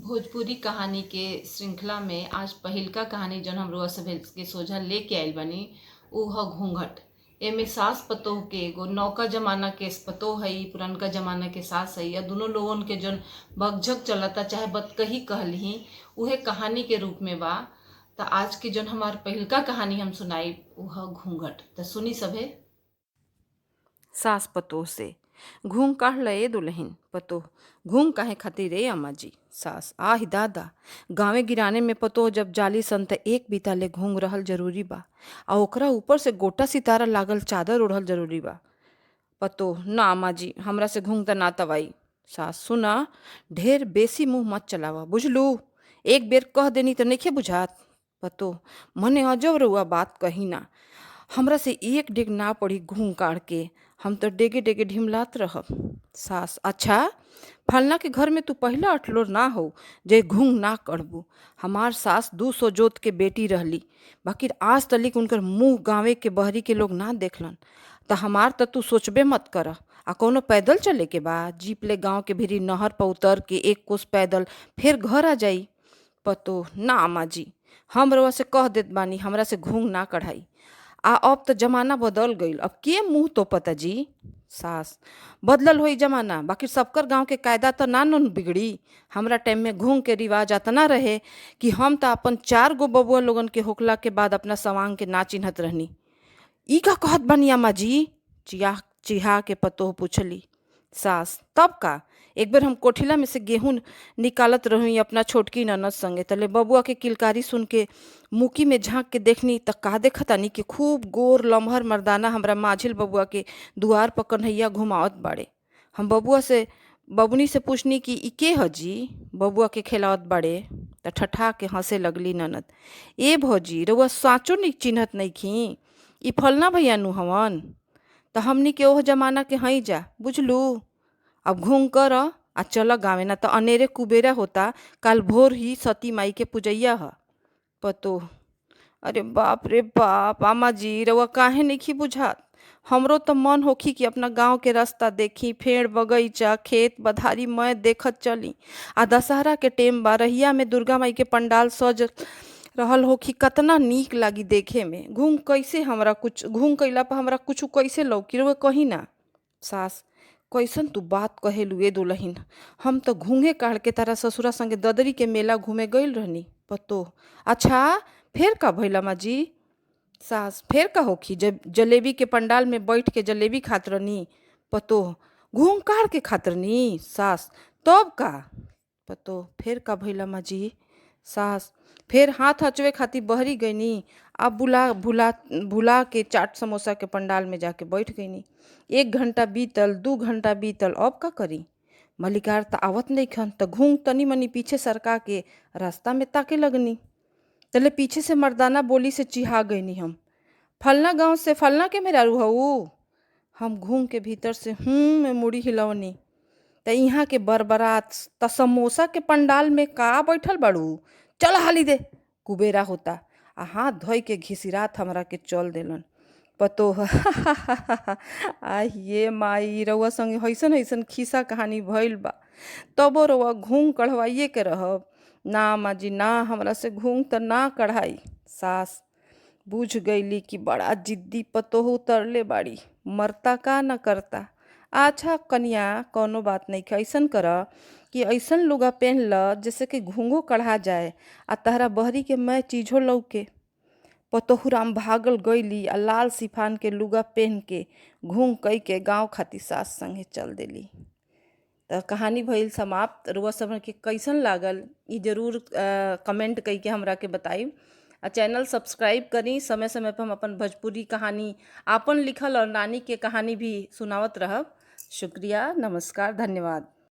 भोजपुरी कहानी के श्रृंखला में आज पहिलका कहानी जौन हम रउआ सभे के सोझा लेके आइल बानी उ ह घूंघट। एमे सास पतोह के एगो नौका जमाना के पतोह हई, पुरनका जमाना के सास हई, या दोनों लोगन के जौन बकझक चलता चाहे बतकही कहलही उहे कहानी के रूप में बा। त आज के जौन हमार पहिलका कहानी हम सुनाई उ ह घूंघट। त सुनी सभे। सास पतोह से घूंघ काढ़ लए दुल्हन पतोह घूंघ काहे खातिर रे अम्मा जी। सास आहि दादा, गांवे गिराने में पतोह जब जाली सन त एक बीता ले घूंघ रहल जरूरी बा आ ओकरा ऊपर से गोटा सितारा लागल चादर ओढ़ल जरूरी बा। पतोह ना अम्मा जी, हमरा से घूंघ त ना तवाई। सास सुना, ढेर बेसी मुंह मत चलावा बुझलू, एक बेर कह देनी त नइखे बुझात। पतोह मने अजब रउआ बात कही ना, हमरा से एक डेग ना पड़ी घूंघ काढ़ के, हम तो डेगे डेगे ढिमलात रहब। सास अच्छा, फलना के घर में तू पहला अठलोर ना हो जे घूंघ ना कढ़बू। हमार सास 200 जोत के बेटी रहली, बाकी आज तलिक उनकर मुंह गांवे के बहरी के लोग ना देखलन। त हमार त तू सोचबे मत कर। आ कौनो पैदल चले के बा, जीप ले गांव के भीरी नहर पर उतर के एक कोस पैदल फिर घर आ जाई। पतोह ना अम्मा जी, हम रउआ से कह देत बानी हमरा से घूंघ ना कढ़ाई। आ अब तो जमाना बदल गईल, अब के मुंह तोपता जी। सास बदलल होई जमाना, बाकी सबकर गांव के कायदा तो ना न बिगड़ी। हमरा टाइम में घूंघ के रिवाज अतना रहे कि हम तो अपन 4 गो बबुआ लोगन के होखला के बाद अपना सवांग के ना चिन्हत रहनी। ई का कहत बानी अम्मा जी, चिया चिहा के पतोह पूछली। सास तब का, एक बेर हम कोठिला में से गेहूं निकालत रही अपना छोटकी ननद संगे, तले बबुआ के किलकारी सुन के मुकी में झांक के देखनी त का देखतानी कि खूब गोर लम्हर मर्दाना हमरा माझिल बबुआ के दुआर पर कन्हैया घुमावत बाड़े। हम बबुनी से पूछनी कि ई के ह जी, बबुआ के खेलावत बाड़े। त ठठा के हंसे लगली ननद। ए भौजी, रउआ साचो नहीं चिन्हत नइखी, ई फलना भैया नु हवन। त हमनी के ओह जमाना के हई जा बुझलू। अब घूंघ कर आ चल गावे, ना त अनेरे कुबेरा होता, काल भोर ही सती माई के पूजैया ह। पतोह अरे बाप रे बाप, अम्मा जी रउआ काहे नइखी बुझात। हमरो तो मन होखी कि अपना गांव के रास्ता देखी, फेड़ बगईचा खेत बधारी मैं देखत चली। आ दशहरा के टेम बा, रहिया में दुर्गा माई के पंडाल सज रहल होखी, कतना नीक लागी देखे में। घूंघ कइला पर हमरा कुछ कैसे लौकी, रउआ कही ना। सास कैसन तू बात कहेलू ए दुल्हन, हम तो घूंघे काढ़ के तारा ससुरा संगे ददरी के मेला घूमे गईल रहनी। पतोह अच्छा, फिर का भइल अम्मा जी। सास फिर का होखी, जब जलेबी के पंडाल में बैठ के जलेबी खात रहनी। पतोह घूंघ काढ़ के खात रहनी। सास तब का। पतोह फिर का भइल अम्मा जी। सास फिर हाथ हचवे खातिर बहरी गईनी, अब भुला के चाट समोसा के पंडाल में जाके बैठ गईनी। 1 घंटा बीतल, 2 घंटा बीतल, अब का करी। मलिकार त आवत नइखन, त घूंघ तनी मनी पीछे सरका के रास्ता में ताके लगनी। तले पीछे से मर्दाना बोली से चिहा गईनी हम, फलना गांव से फलना के मेहरारू हऊ। हम घूंघ के भीतर से में मुड़ी हिलवनी त इहाँ के बरबरात त समोसा के पंडाल में का बैठल बाड़ू, चल हाली दे, कुबेरा होता। आ हाथ धोई के घिसिरात हमरा के चल देलन। पतोह ये माई, रउआ संगे हईसन हईसन खिस्सा कहानी भइल बा, तबो रउआ घूंघ कढ़वाइए के रहब। ना अम्मा जी ना, हमरा से घूंघ त ना कढ़ाई। सास बूझ गईली कि बड़ा जिद्दी पतोह उतरले बाड़ी, मरता का न करता। अच्छा कन्या, कौनो बात नहीं, ऐसन कर कि ऐसन लुगा पहन ल जैसे कि घूंघो कढ़ा जाए आ तहरा बहरी के मैं चीजो लौके। पतोहुराम भागल गईली आ लाल सिफान के लुगा पहन के घूंघ कई के गाँव खातिर सास संगे चल देली। त कहानी भइल समाप्त। रउआ सब के कैसन लागल ई जरूर कमेंट कई के हमरा के बताई। आ चैनल सब्सक्राइब करी, समय समय पर हम अपन भोजपुरी कहानी, आपन लिखल और नानी के कहानी भी सुनावत रहब। शुक्रिया, नमस्कार, धन्यवाद।